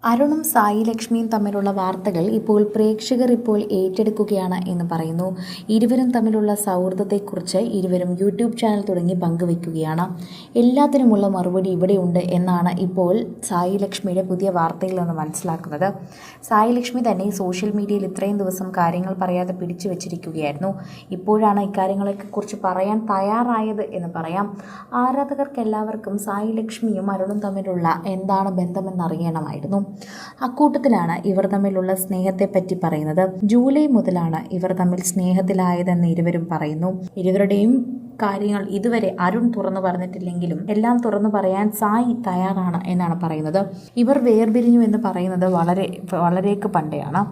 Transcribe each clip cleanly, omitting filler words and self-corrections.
അരുണും സായി ലക്ഷ്മിയും തമ്മിലുള്ള വാർത്തകൾ ഇപ്പോൾ പ്രേക്ഷകർ ഏറ്റെടുക്കുകയാണ് എന്ന് പറയുന്നു. ഇരുവരും തമ്മിലുള്ള സൗഹൃദത്തെക്കുറിച്ച് ഇരുവരും യൂട്യൂബ് ചാനൽ തുടങ്ങി പങ്കുവയ്ക്കുകയാണ്. എല്ലാത്തിനുമുള്ള മറുപടി ഇവിടെയുണ്ട് എന്നാണ് ഇപ്പോൾ സായി ലക്ഷ്മിയുടെ പുതിയ വാർത്തയിൽ നിന്ന് മനസ്സിലാക്കുന്നത്. സായി ലക്ഷ്മി തന്നെ സോഷ്യൽ മീഡിയയിൽ ഇത്രയും ദിവസം കാര്യങ്ങൾ പറയാതെ പിടിച്ചു വെച്ചിരിക്കുകയായിരുന്നു. ഇപ്പോഴാണ് ഇക്കാര്യങ്ങളെക്കുറിച്ച് പറയാൻ തയ്യാറായത് എന്ന് പറയാം. ആരാധകർക്കെല്ലാവർക്കും സായി ലക്ഷ്മിയും അരുണും തമ്മിലുള്ള എന്താണ് ബന്ധമെന്നറിയണമായിരുന്നു. അക്കൂട്ടത്തിലാണ് ഇവർ തമ്മിലുള്ള സ്നേഹത്തെപ്പറ്റി പറയുന്നത്. ജൂലൈ മുതലാണ് ഇവർ തമ്മിൽ സ്നേഹത്തിലായതെന്ന് ഇരുവരും പറയുന്നു. ഇരുവരുടെയും കാര്യങ്ങൾ ഇതുവരെ അരുൺ തുറന്നു പറഞ്ഞിട്ടില്ലെങ്കിലും എല്ലാം തുറന്നു പറയാൻ സായി തയ്യാറാണ് എന്നാണ് പറയുന്നത്. ഇവർ വേർപിരിഞ്ഞു എന്ന് പറയുന്നത് വളരെയൊക്കെ പണ്ടെയാണ്.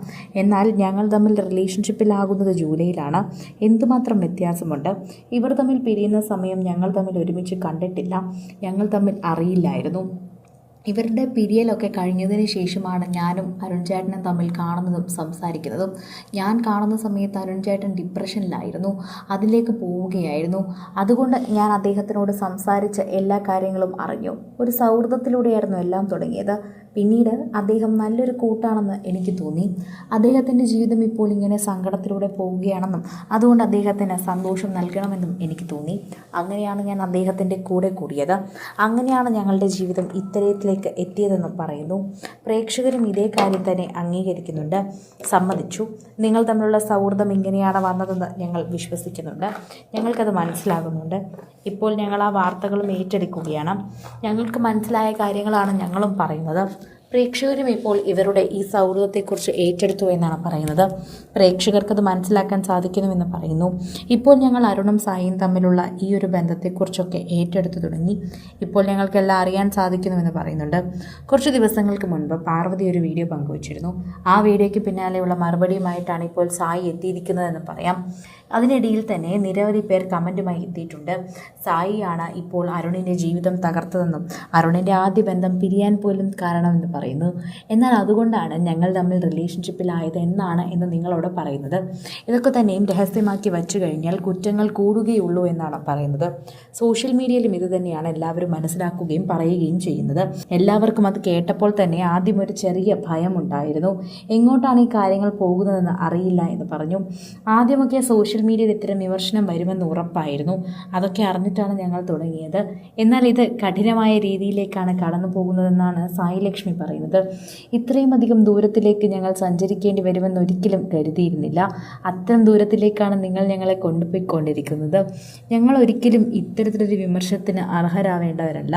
എന്നാൽ ഞങ്ങൾ തമ്മിൽ റിലേഷൻഷിപ്പിലാകുന്നത് ജൂലൈയിലാണ്. എന്തുമാത്രം വ്യത്യാസമുണ്ട്. ഇവർ തമ്മിൽ പിരിയുന്ന സമയം ഞങ്ങൾ തമ്മിൽ ഒരുമിച്ച് കണ്ടിട്ടില്ല. ഞങ്ങൾ തമ്മിൽ അറിയില്ലായിരുന്നു. ഇവരുടെ പിരിയലൊക്കെ കഴിഞ്ഞതിന് ശേഷമാണ് ഞാനും അരുൺ ചേട്ടനും തമ്മിൽ കാണുന്നതും സംസാരിക്കുന്നതും. ഞാൻ കാണുന്ന സമയത്ത് അരുൺ ചേട്ടൻ ഡിപ്രഷനിലായിരുന്നു, അതിലേക്ക് പോവുകയായിരുന്നു. അതുകൊണ്ട് ഞാൻ അദ്ദേഹത്തിനോട് സംസാരിച്ച എല്ലാ കാര്യങ്ങളും അറിഞ്ഞു. ഒരു സൗഹൃദത്തിലൂടെയായിരുന്നു എല്ലാം തുടങ്ങിയത്. പിന്നീട് അദ്ദേഹം നല്ലൊരു കൂട്ടാണെന്ന് എനിക്ക് തോന്നി. അദ്ദേഹത്തിൻ്റെ ജീവിതം ഇപ്പോൾ ഇങ്ങനെ സങ്കടത്തിലൂടെ പോവുകയാണെന്നും അതുകൊണ്ട് അദ്ദേഹത്തിന് സന്തോഷം നൽകണമെന്നും എനിക്ക് തോന്നി. അങ്ങനെയാണ് ഞാൻ അദ്ദേഹത്തിൻ്റെ കൂടെ കൂടിയത്. അങ്ങനെയാണ് ഞങ്ങളുടെ ജീവിതം ഇത്തരത്തിലേക്ക് എത്തിയതെന്നും പറയുന്നു. പ്രേക്ഷകരും ഇതേ കാര്യം തന്നെ അംഗീകരിക്കുന്നുണ്ട്. സമ്മതിച്ചു. നിങ്ങൾ തമ്മിലുള്ള സൗഹൃദം ഇങ്ങനെയാണ് വന്നതെന്ന് ഞങ്ങൾ വിശ്വസിക്കുന്നുണ്ട്. ഞങ്ങൾക്കത് മനസ്സിലാകുന്നുണ്ട്. ഇപ്പോൾ ഞങ്ങൾ ആ വാർത്തകളും ഏറ്റെടുക്കുകയാണ്. ഞങ്ങൾക്ക് മനസ്സിലായ കാര്യങ്ങളാണ് ഞങ്ങളും പറയുന്നത്. പ്രേക്ഷകരും ഇപ്പോൾ ഇവരുടെ ഈ സൗഹൃദത്തെക്കുറിച്ച് ഏറ്റെടുത്തു എന്നാണ് പറയുന്നത്. പ്രേക്ഷകർക്കത് മനസ്സിലാക്കാൻ സാധിക്കുന്നുവെന്ന് പറയുന്നു. ഇപ്പോൾ ഞങ്ങൾ അരുണും സായിയും തമ്മിലുള്ള ഈ ഒരു ബന്ധത്തെക്കുറിച്ചൊക്കെ ഏറ്റെടുത്തു തുടങ്ങി. ഇപ്പോൾ ഞങ്ങൾക്കെല്ലാം അറിയാൻ സാധിക്കുന്നുവെന്ന് പറയുന്നുണ്ട്. കുറച്ച് ദിവസങ്ങൾക്ക് മുൻപ് പാർവതി ഒരു വീഡിയോ പങ്കുവച്ചിരുന്നു. ആ വീഡിയോയ്ക്ക് പിന്നാലെയുള്ള മറുപടിയുമായിട്ടാണ് ഇപ്പോൾ സായി എത്തിയിരിക്കുന്നതെന്ന് പറയാം. അതിനിടയിൽ തന്നെ നിരവധി പേർ കമൻറ്റുമായി എത്തിയിട്ടുണ്ട്. സായിയാണ് ഇപ്പോൾ അരുണിൻ്റെ ജീവിതം തകർത്തതെന്നും അരുണിൻ്റെ ആദ്യ ബന്ധം പിരിയാൻ പോലും കാരണമെന്ന് പറയുന്നു. എന്നാൽ അതുകൊണ്ടാണ് ഞങ്ങൾ തമ്മിൽ റിലേഷൻഷിപ്പിലായത് എന്നാണ് എന്ന് നിങ്ങളോട് പറയുന്നത്. ഇതൊക്കെ തന്നെയും രഹസ്യമാക്കി വച്ചു കഴിഞ്ഞാൽ കുറ്റങ്ങൾ കൂടുകയുള്ളൂ എന്നാണ് പറയുന്നത്. സോഷ്യൽ മീഡിയയിലും ഇത് തന്നെയാണ് എല്ലാവരും മനസ്സിലാക്കുകയും പറയുകയും ചെയ്യുന്നത്. എല്ലാവർക്കും അത് കേട്ടപ്പോൾ തന്നെ ആദ്യം ഒരു ചെറിയ ഭയമുണ്ടായിരുന്നു. എങ്ങോട്ടാണ് ഈ കാര്യങ്ങൾ പോകുന്നതെന്ന് അറിയില്ല എന്ന് പറഞ്ഞു. ആദ്യമൊക്കെ സോഷ്യൽ മീഡിയയിൽ ഇത്തരം വിമർശനം വരുമെന്ന് ഉറപ്പായിരുന്നു. അതൊക്കെ അറിഞ്ഞിട്ടാണ് ഞങ്ങൾ തുടങ്ങിയത്. എന്നാൽ ഇത് കഠിനമായ രീതിയിലേക്കാണ് കടന്നു പോകുന്നതെന്നാണ് സായി ലക്ഷ്മി പറയുന്നത്. ഇത്രയും അധികം ദൂരത്തിലേക്ക് ഞങ്ങൾ സഞ്ചരിക്കേണ്ടി വരുമെന്ന് ഒരിക്കലും കരുതിയിരുന്നില്ല. അത്തരം ദൂരത്തിലേക്കാണ് നിങ്ങൾ ഞങ്ങളെ കൊണ്ടുപോയിക്കൊണ്ടിരിക്കുന്നത്. ഞങ്ങൾ ഒരിക്കലും ഇത്തരത്തിലൊരു വിമർശനത്തിന് അർഹരാവേണ്ടവരല്ല.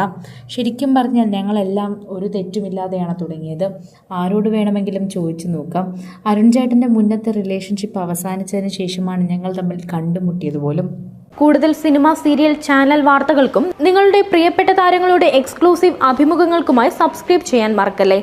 ശരിക്കും പറഞ്ഞാൽ ഞങ്ങളെല്ലാം ഒരു തെറ്റുമില്ലാതെയാണ് തുടങ്ങിയത്. ആരോട് വേണമെങ്കിലും ചോദിച്ചു നോക്കാം. അരുൺ ചേട്ടൻ്റെ മുന്നത്തെ റിലേഷൻഷിപ്പ് അവസാനിച്ചതിന് ശേഷമാണ് ഞങ്ങൾ തമ്മിൽ കണ്ടുമുട്ടിയത് പോലും. കൂടുതൽ സിനിമ, സീരിയൽ, ചാനൽ വാർത്തകൾക്കും നിങ്ങളുടെ പ്രിയപ്പെട്ട താരങ്ങളുടെ എക്സ്ക്ലൂസീവ് അഭിമുഖങ്ങൾക്കുമായി സബ്സ്ക്രൈബ് ചെയ്യാൻ മറക്കല്ലേ.